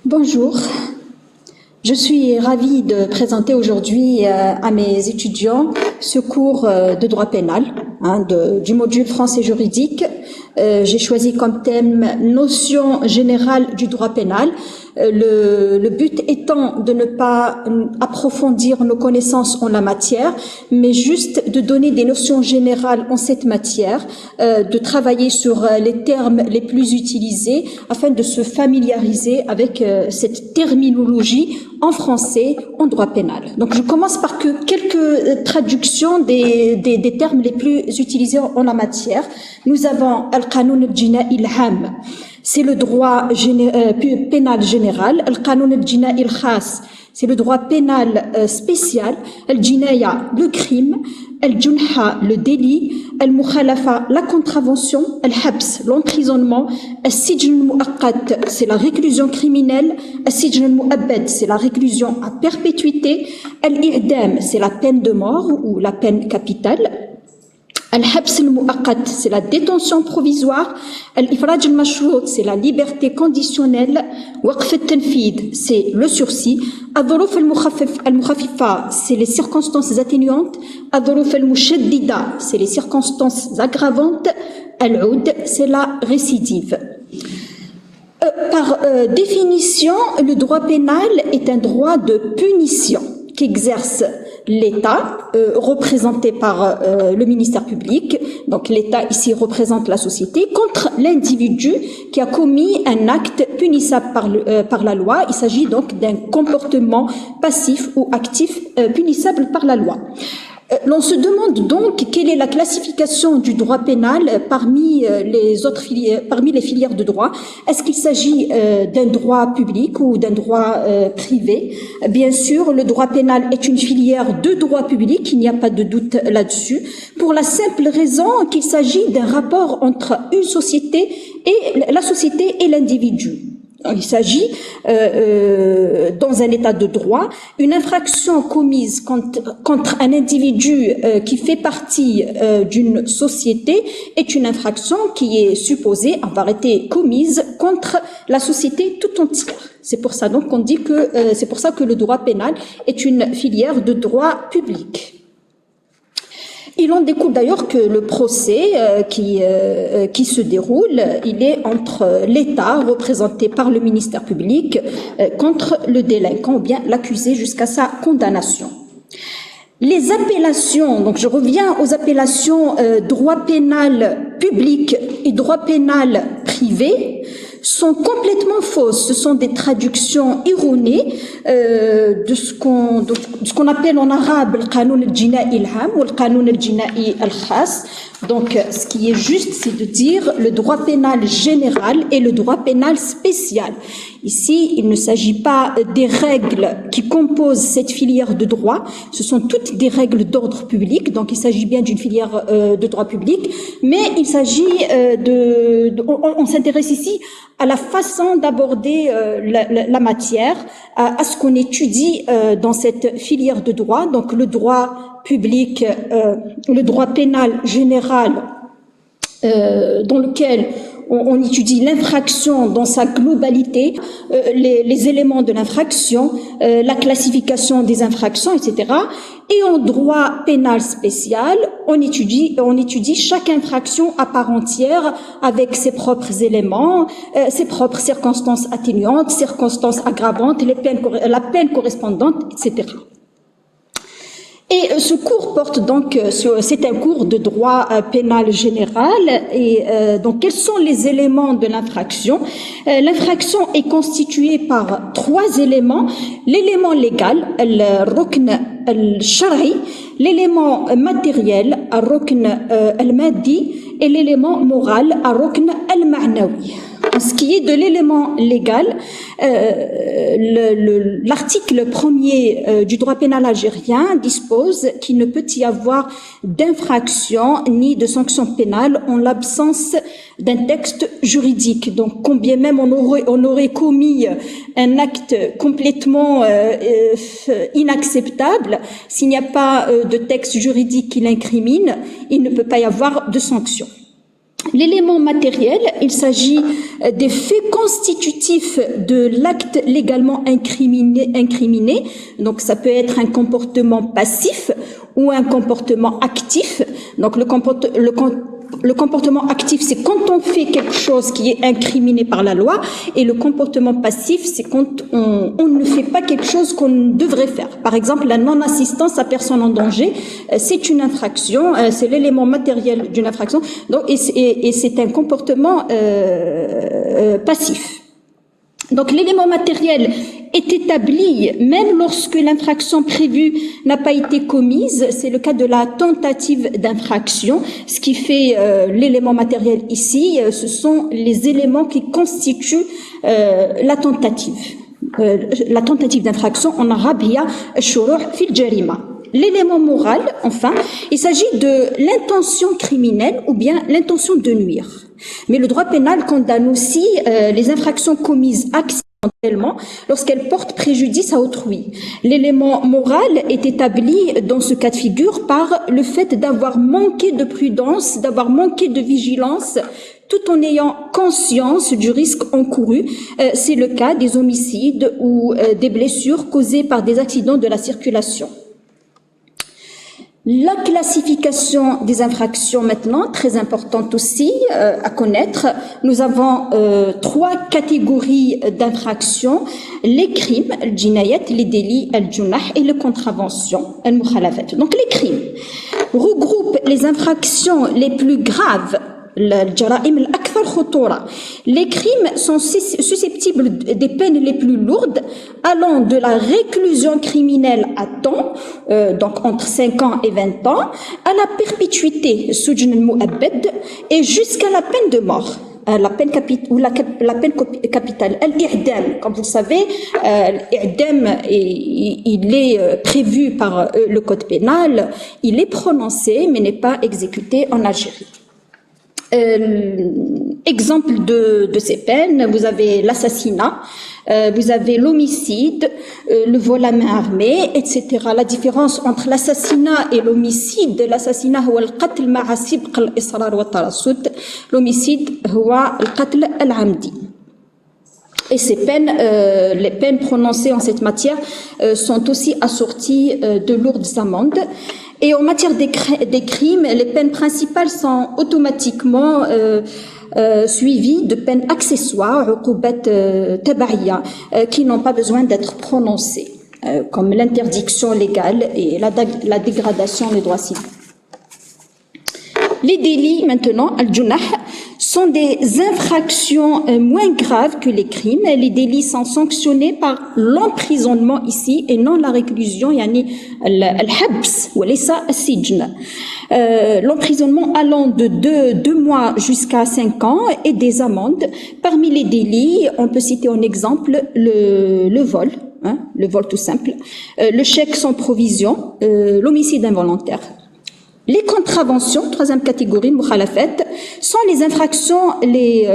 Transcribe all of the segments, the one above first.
Bonjour, je suis ravie de présenter aujourd'hui à mes étudiants ce cours de droit pénal du module français juridique. J'ai choisi comme thème notion générale du droit pénal. Le but étant de ne pas approfondir nos connaissances en la matière, mais juste de donner des notions générales en cette matière, de travailler sur les termes les plus utilisés afin de se familiariser avec cette terminologie en français, en droit pénal. Donc je commence par quelques traductions des termes les plus utilisés en la matière. Nous avons al-Qanoun al-Jina'i al-Ham, c'est le droit pénal général. Al-Qanoun al-Jina'i al-Khas, c'est le droit pénal spécial. Al-Jinaya, le crime. Al-Junha, le délit. Al-Mukhalafa, la contravention. Al-Habs, l'emprisonnement. Al-Sijn al-Mu'aqqat, c'est la réclusion criminelle. Al-Sijn al-Mu'abbad, c'est la réclusion à perpétuité. Al-I'dam, c'est la peine de mort ou la peine capitale. Al-Habs al-Mu'aqqat, c'est la détention provisoire. Al-Ifraj al-Mashrout, c'est la liberté conditionnelle. Waqf al-Tanfid, c'est le sursis. Al-Dhuruf al-Mukhafifa, c'est les circonstances atténuantes. Al-Dhuruf al-Mushaddida, c'est les circonstances aggravantes. Al-Oud, c'est la récidive. Par définition, le droit pénal est un droit de punition qu'exerce l'État, représenté par le ministère public. Donc l'État ici représente la société contre l'individu qui a commis un acte punissable par la loi. Il s'agit donc d'un comportement passif ou actif punissable par la loi. L'on se demande donc quelle est la classification du droit pénal parmi les filières de droit. Est-ce qu'il s'agit d'un droit public ou d'un droit privé? Bien sûr, le droit pénal est une filière de droit public, il n'y a pas de doute là-dessus, pour la simple raison qu'il s'agit d'un rapport entre une société et l'individu. Il s'agit, dans un état de droit, une infraction commise contre un individu qui fait partie d'une société est une infraction qui est supposée avoir été commise contre la société tout entière. C'est pour ça donc qu'on dit c'est pour ça que le droit pénal est une filière de droit public. Il en découle d'ailleurs que le procès qui se déroule, il est entre l'État, représenté par le ministère public, contre le délinquant ou bien l'accusé jusqu'à sa condamnation. Les appellations, donc je reviens aux appellations droit pénal public et droit pénal privé, sont complètement fausses. Ce sont des traductions erronées de ce qu'on appelle en arabe le Qanoun al-Jina'i al-Ham ou le Qanoun al-Jina'i al-Khas. Donc, ce qui est juste, c'est de dire le droit pénal général et le droit pénal spécial. Ici, il ne s'agit pas des règles qui composent cette filière de droit. Ce sont toutes des règles d'ordre public. Donc, il s'agit bien d'une filière de droit public. Mais il s'agit on s'intéresse ici à la façon d'aborder la matière, à ce qu'on étudie dans cette filière de droit. Donc, le droit public, le droit pénal général, dans lequel on étudie l'infraction dans sa globalité, les éléments de l'infraction, la classification des infractions, etc. Et en droit pénal spécial, on étudie chaque infraction à part entière avec ses propres éléments, ses propres circonstances atténuantes, circonstances aggravantes, la peine correspondante, etc. Et ce cours porte donc c'est un cours de droit pénal général. Et donc, quels sont les éléments de l'infraction? L'infraction est constituée par 3 éléments. L'élément légal, al-rukn al-shar'i, l'élément matériel, al-rukn al-maddi, et l'élément moral, al-rukn al-ma'nawi. En ce qui est de l'élément légal, l'article 1er du droit pénal algérien dispose qu'il ne peut y avoir d'infraction ni de sanction pénale en l'absence d'un texte juridique. Donc, combien même on aurait commis un acte complètement inacceptable, s'il n'y a pas de texte juridique qui l'incrimine, il ne peut pas y avoir de sanction. L'élément matériel, il s'agit des faits constitutifs de l'acte légalement incriminé. Donc, ça peut être un comportement passif ou un comportement actif. Donc, le comportement actif, c'est quand on fait quelque chose qui est incriminé par la loi, et le comportement passif, c'est quand on ne fait pas quelque chose qu'on devrait faire. Par exemple, la non-assistance à personne en danger, c'est une infraction, c'est l'élément matériel d'une infraction, donc, et c'est un comportement passif. Donc l'élément matériel est établi même lorsque l'infraction prévue n'a pas été commise. C'est le cas de la tentative d'infraction. Ce qui fait l'élément matériel ici, ce sont les éléments qui constituent la tentative. La tentative d'infraction en arabe, il y a shuruh fil jarima. L'élément moral, enfin, il s'agit de l'intention criminelle ou bien l'intention de nuire. Mais le droit pénal condamne aussi les infractions commises accidentellement lorsqu'elles portent préjudice à autrui. L'élément moral est établi dans ce cas de figure par le fait d'avoir manqué de prudence, d'avoir manqué de vigilance, tout en ayant conscience du risque encouru. C'est le cas des homicides ou des blessures causées par des accidents de la circulation. La classification des infractions maintenant, très importante aussi à connaître. Nous avons trois catégories d'infractions: les crimes, le jinayat, les délits, le junah, et les contraventions, le mukhalafat. Donc les crimes regroupent les infractions les plus graves. Les crimes sont susceptibles des peines les plus lourdes, allant de la réclusion criminelle à temps, donc entre 5 ans et 20 ans, à la perpétuité, et jusqu'à la peine de mort. La peine capitale, l'I'dam. Comme vous le savez, l'I'dam, il est prévu par le code pénal, il est prononcé mais n'est pas exécuté en Algérie. Exemple de ces peines, vous avez l'assassinat, vous avez l'homicide, le vol à main armée, etc. La différence entre l'assassinat et l'homicide: l'assassinat هو القتل مع سبق الإصرار والترصد, l'homicide هو القتل العمدي. Et ces peines, les peines prononcées en cette matière sont aussi assorties de lourdes amendes. Et en matière des crimes, les peines principales sont automatiquement suivies de peines accessoires, uqubat tabaiya, qui n'ont pas besoin d'être prononcées, comme l'interdiction légale et la dégradation des droits civils. Les délits, maintenant, al-junah, sont des infractions moins graves que les crimes. Les délits sont sanctionnés par l'emprisonnement ici et non la réclusion, yani al-habs ou laysa as-sijn. L'emprisonnement allant de 2 mois jusqu'à 5 ans et des amendes. Parmi les délits, on peut citer en exemple le vol, le vol tout simple, le chèque sans provision, l'homicide involontaire. Les contraventions, troisième catégorie, mukhalafat, sont les infractions les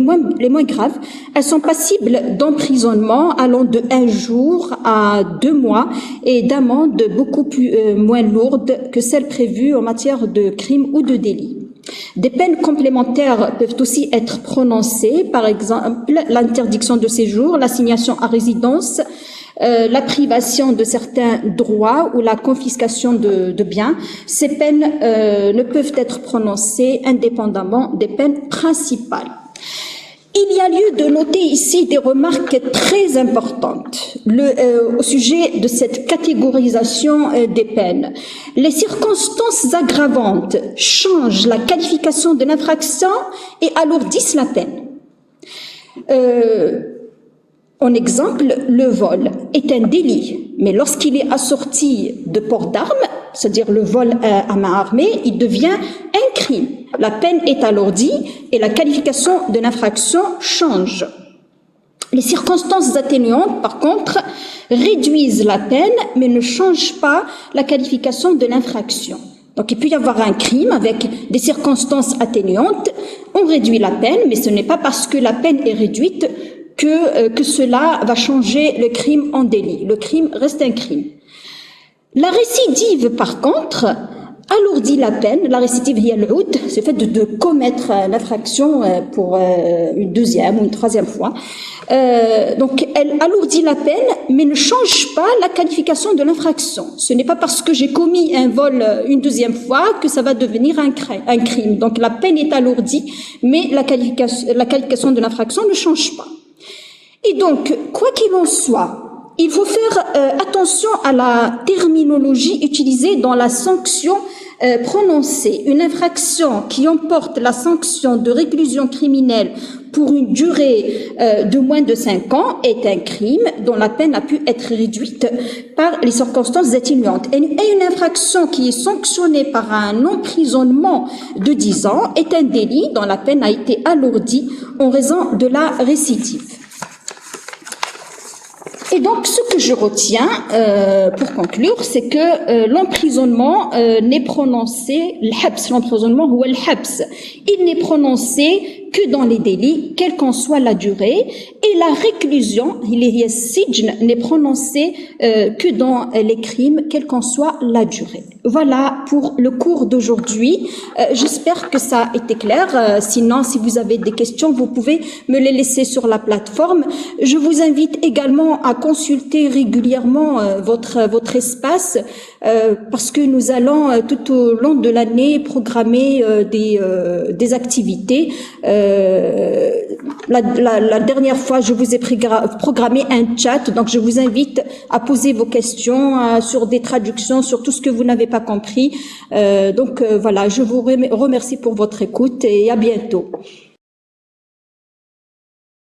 moins graves. Elles sont passibles d'emprisonnement allant de 1 jour à 2 mois et d'amendes beaucoup moins lourdes que celles prévues en matière de crimes ou de délits. Des peines complémentaires peuvent aussi être prononcées, par exemple l'interdiction de séjour, l'assignation à résidence, la privation de certains droits ou la confiscation de biens. Ces peines ne peuvent être prononcées indépendamment des peines principales. Il y a lieu de noter ici des remarques très importantes au sujet de cette catégorisation des peines. Les circonstances aggravantes changent la qualification de l'infraction et alourdissent la peine. En exemple, le vol est un délit, mais lorsqu'il est assorti de port d'armes, c'est-à-dire le vol à main armée, il devient un crime. La peine est alourdie et la qualification de l'infraction change. Les circonstances atténuantes, par contre, réduisent la peine, mais ne changent pas la qualification de l'infraction. Donc il peut y avoir un crime avec des circonstances atténuantes, on réduit la peine, mais ce n'est pas parce que la peine est réduite que cela va changer le crime en délit. Le crime reste un crime. La récidive, par contre, alourdit la peine. La récidive, il y a l'oud, c'est le fait de commettre l'infraction pour une deuxième ou une troisième fois. Donc, elle alourdit la peine, mais ne change pas la qualification de l'infraction. Ce n'est pas parce que j'ai commis un vol une deuxième fois que ça va devenir un crime. Donc, la peine est alourdie, mais la qualification de l'infraction ne change pas. Et donc, quoi qu'il en soit, il faut faire attention à la terminologie utilisée dans la sanction prononcée. Une infraction qui emporte la sanction de réclusion criminelle pour une durée de moins de 5 ans est un crime dont la peine a pu être réduite par les circonstances atténuantes. Et une infraction qui est sanctionnée par un emprisonnement de 10 ans est un délit dont la peine a été alourdie en raison de la récidive. Et donc, ce que je retiens, pour conclure, c'est que l'emprisonnement n'est prononcé, l'emprisonnement ou el-habs, il n'est prononcé que dans les délits, quelle qu'en soit la durée, et la réclusion, n'est prononcée que dans les crimes, quelle qu'en soit la durée. Voilà pour le cours d'aujourd'hui. J'espère que ça a été clair. Sinon, si vous avez des questions, vous pouvez me les laisser sur la plateforme. Je vous invite également à consulter régulièrement votre espace parce que nous allons tout au long de l'année programmer des activités. La dernière fois, je vous ai programmé un chat, donc je vous invite à poser vos questions sur des traductions, sur tout ce que vous n'avez pas compris. Voilà, je vous remercie pour votre écoute et à bientôt.